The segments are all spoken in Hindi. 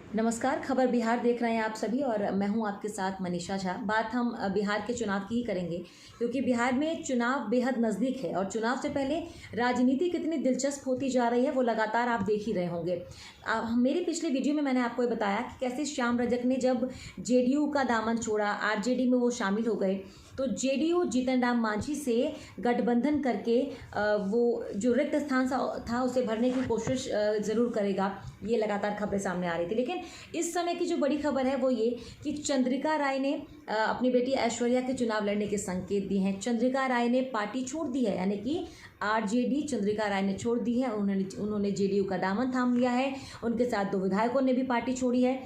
नमस्कार। खबर बिहार देख रहे हैं आप सभी और मैं हूं आपके साथ मनीषा झा। बात हम बिहार के चुनाव की ही करेंगे क्योंकि बिहार में चुनाव बेहद नज़दीक है और चुनाव से पहले राजनीति कितनी दिलचस्प होती जा रही है वो लगातार आप देख ही रहे होंगे। मेरे पिछले वीडियो में मैंने आपको ये बताया कि कैसे श्याम रजक ने जब जेडीयू का दामन छोड़ा, आरजेडी में वो शामिल हो गए, तो जेडीयू जीतन राम मांझी से गठबंधन करके वो जो रिक्त स्थान था उसे भरने की कोशिश ज़रूर करेगा। ये लगातार खबरें सामने आ रही थी, लेकिन इस समय की जो बड़ी खबर है वो ये कि चंद्रिका राय ने अपनी बेटी ऐश्वर्या के चुनाव लड़ने के संकेत दिए हैं। चंद्रिका राय ने पार्टी छोड़ दी है, यानी कि आरजेडी चंद्रिका राय ने छोड़ दी है। उन्होंने जेडीयू का दामन थाम लिया है। उनके साथ 2 विधायकों ने भी पार्टी छोड़ी है।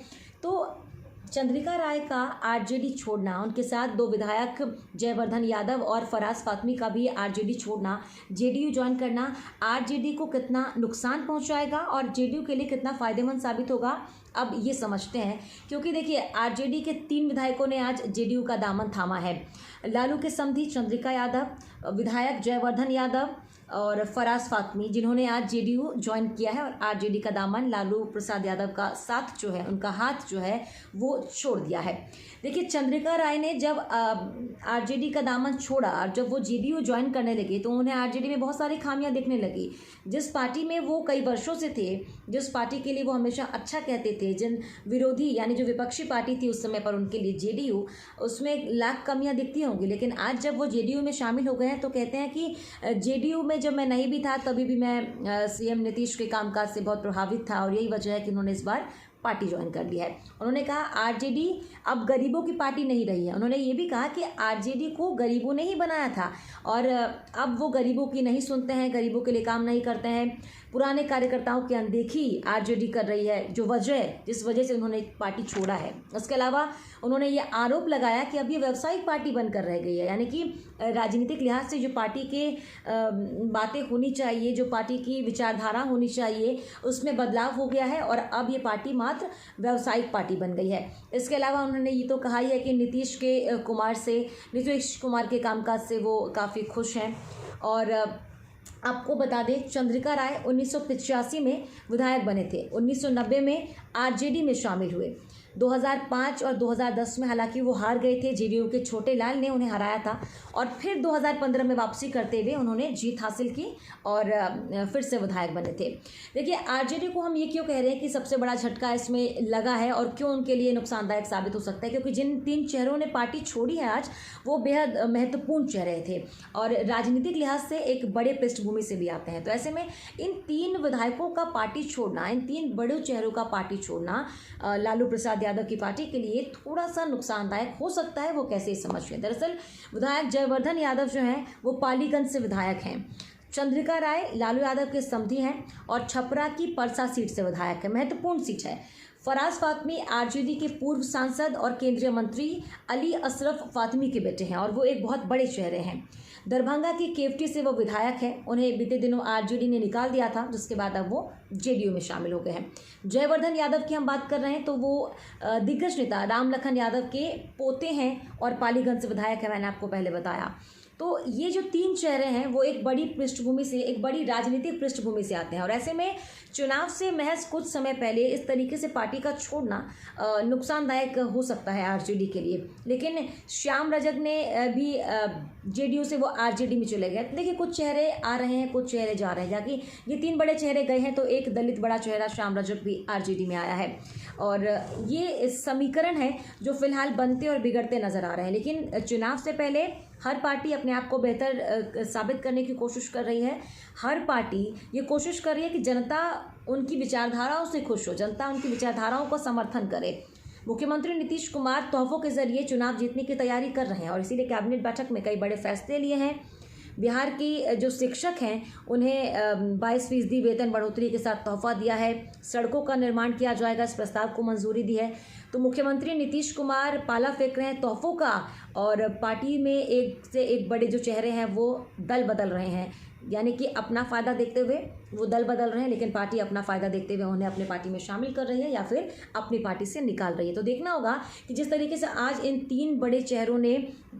तो चंद्रिका राय का आरजेडी छोड़ना, उनके साथ 2 विधायक जयवर्धन यादव और फराज फातमी का भी आरजेडी छोड़ना, जेडीयू ज्वाइन करना आरजेडी को कितना नुकसान पहुंचाएगा और जेडीयू के लिए कितना फ़ायदेमंद साबित होगा, अब ये समझते हैं। क्योंकि देखिए, आरजेडी के 3 विधायकों ने आज जेडीयू का दामन थामा है। लालू के समधी चंद्रिका यादव, विधायक जयवर्धन यादव और फराज फातमी, जिन्होंने आज जेडीयू ज्वाइन किया है और आरजेडी का दामन लालू प्रसाद यादव का साथ जो है, उनका हाथ जो है वो छोड़ दिया है। देखिए, चंद्रिका राय ने जब आरजेडी का दामन छोड़ा और जब वो जेडीयू ज्वाइन करने लगे तो उन्हें आरजेडी में बहुत सारी खामियां दिखने लगी। जिस पार्टी में वो कई वर्षों से थे, जिस पार्टी के लिए वो हमेशा अच्छा कहते थे, जिन विरोधी यानी जो विपक्षी पार्टी थी उस समय पर उनके लिए जेडीयू, उसमें लाख कमियां दिखती होंगी। लेकिन आज जब वो जेडीयू में शामिल हो गए हैं तो कहते हैं कि जेडीयू में जब मैं नहीं भी था तभी भी मैं सीएम नीतीश के कामकाज से बहुत प्रभावित था और यही वजह है कि उन्होंने इस बार पार्टी ज्वाइन कर लिया है। उन्होंने कहा आरजेडी अब गरीबों की पार्टी नहीं रही है। उन्होंने ये भी कहा कि आरजेडी को गरीबों ने ही बनाया था और अब वो गरीबों की नहीं सुनते हैं, गरीबों के लिए काम नहीं करते हैं। पुराने कार्यकर्ताओं की अनदेखी आरजेडी कर रही है, जिस वजह से उन्होंने पार्टी छोड़ा है। उसके अलावा उन्होंने ये आरोप लगाया कि अब ये व्यावसायिक पार्टी बनकर रह गई है, यानी कि राजनीतिक लिहाज से जो पार्टी के बातें होनी चाहिए, जो पार्टी की विचारधारा होनी चाहिए, उसमें बदलाव हो गया है और अब ये पार्टी मात्र व्यावसायिक पार्टी बन गई है। इसके अलावा उन्होंने ये तो कहा ही है कि नीतीश कुमार के कामकाज से वो काफ़ी खुश हैं। और आपको बता दें, चंद्रिका राय 1985 में विधायक बने थे, 1990 में आरजेडी में शामिल हुए, 2005 और 2010 में हालांकि वो हार गए थे, जेडीयू के छोटे लाल ने उन्हें हराया था और फिर 2015 में वापसी करते हुए उन्होंने जीत हासिल की और फिर से विधायक बने थे। देखिए, आरजेडी को हम ये क्यों कह रहे हैं कि सबसे बड़ा झटका इसमें लगा है और क्यों उनके लिए नुकसानदायक साबित हो सकता है, क्योंकि जिन 3 चेहरों ने पार्टी छोड़ी है आज, वो बेहद महत्वपूर्ण चेहरे थे और राजनीतिक लिहाज से एक बड़े पृष्ठभूमि से भी आते हैं। तो ऐसे में इन 3 विधायकों का पार्टी छोड़ना, इन 3 बड़े चेहरों का पार्टी छोड़ना लालू प्रसाद यादव की पार्टी के लिए थोड़ा सा नुकसानदायक हो सकता है। वो कैसे समझ रहे हैं? दरअसल विधायक जयवर्धन यादव जो हैं वो पालीगंज से विधायक हैं। चंद्रिका राय लालू यादव के समधी हैं और छपरा की परसा सीट से विधायक है, महत्वपूर्ण सीट है। फराज फातमी आरजेडी के पूर्व सांसद और केंद्रीय मंत्री अली अशरफ फातमी के बेटे हैं और वो एक बहुत बड़े चेहरे हैं। दरभंगा की केवटी से वो विधायक हैं। उन्हें बीते दिनों आरजेडी ने निकाल दिया था, जिसके बाद अब वो जेडीयू में शामिल हो गए हैं। जयवर्धन यादव की हम बात कर रहे हैं तो वो दिग्गज नेता राम लखन यादव के पोते हैं और पालीगंज से विधायक है, मैंने आपको पहले बताया। तो ये जो 3 चेहरे हैं वो एक बड़ी पृष्ठभूमि से, एक बड़ी राजनीतिक पृष्ठभूमि से आते हैं और ऐसे में चुनाव से महज कुछ समय पहले इस तरीके से पार्टी का छोड़ना नुकसानदायक हो सकता है आरजेडी के लिए। लेकिन श्याम रजक ने भी जेडीयू से वो आरजेडी में चले गए। देखिए, कुछ चेहरे आ रहे हैं, कुछ चेहरे जा रहे हैं। जाकि ये 3 बड़े चेहरे गए हैं तो एक दलित बड़ा चेहरा श्याम रजक भी आरजेडी में आया है और ये समीकरण है जो फिलहाल बनते और बिगड़ते नजर आ रहे हैं। लेकिन चुनाव से पहले हर पार्टी अपने आप को बेहतर साबित करने की कोशिश कर रही है। हर पार्टी ये कोशिश कर रही है कि जनता उनकी विचारधाराओं से खुश हो, जनता उनकी विचारधाराओं को समर्थन करे। मुख्यमंत्री नीतीश कुमार तोहफों के जरिए चुनाव जीतने की तैयारी कर रहे हैं और इसीलिए कैबिनेट बैठक में कई बड़े फैसले लिए हैं। बिहार की जो शिक्षक हैं उन्हें 22% वेतन बढ़ोतरी के साथ तोहफा दिया है। सड़कों का निर्माण किया जाएगा, इस प्रस्ताव को मंजूरी दी है। तो मुख्यमंत्री नीतीश कुमार पाला फेंक रहे हैं तोहफों का और पार्टी में एक से एक बड़े जो चेहरे हैं वो दल बदल रहे हैं, यानी कि अपना फ़ायदा देखते हुए वो दल बदल रहे हैं, लेकिन पार्टी अपना फ़ायदा देखते हुए उन्हें अपनी पार्टी में शामिल कर रही है या फिर अपनी पार्टी से निकाल रही है। तो देखना होगा कि जिस तरीके से आज इन 3 बड़े चेहरों ने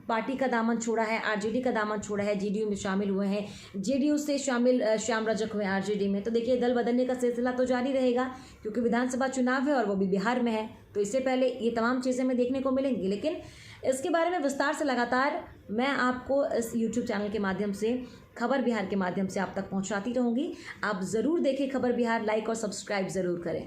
पार्टी का दामन छोड़ा है, आरजेडी का दामन छोड़ा है, जेडीयू में शामिल हुए हैं, जेडीयू से शामिल श्याम रजक हुए आरजेडी में। तो देखिए दल बदलने का सिलसिला तो जारी रहेगा, क्योंकि विधानसभा चुनाव है और वो भी बिहार में है। तो इससे पहले ये तमाम चीज़ें हमें देखने को मिलेंगी, लेकिन इसके बारे में विस्तार से लगातार मैं आपको इस यूट्यूब चैनल के माध्यम से, खबर बिहार के माध्यम से आप तक पहुंचाती रहूँगी। आप ज़रूर देखें खबर बिहार, लाइक और सब्सक्राइब ज़रूर करें।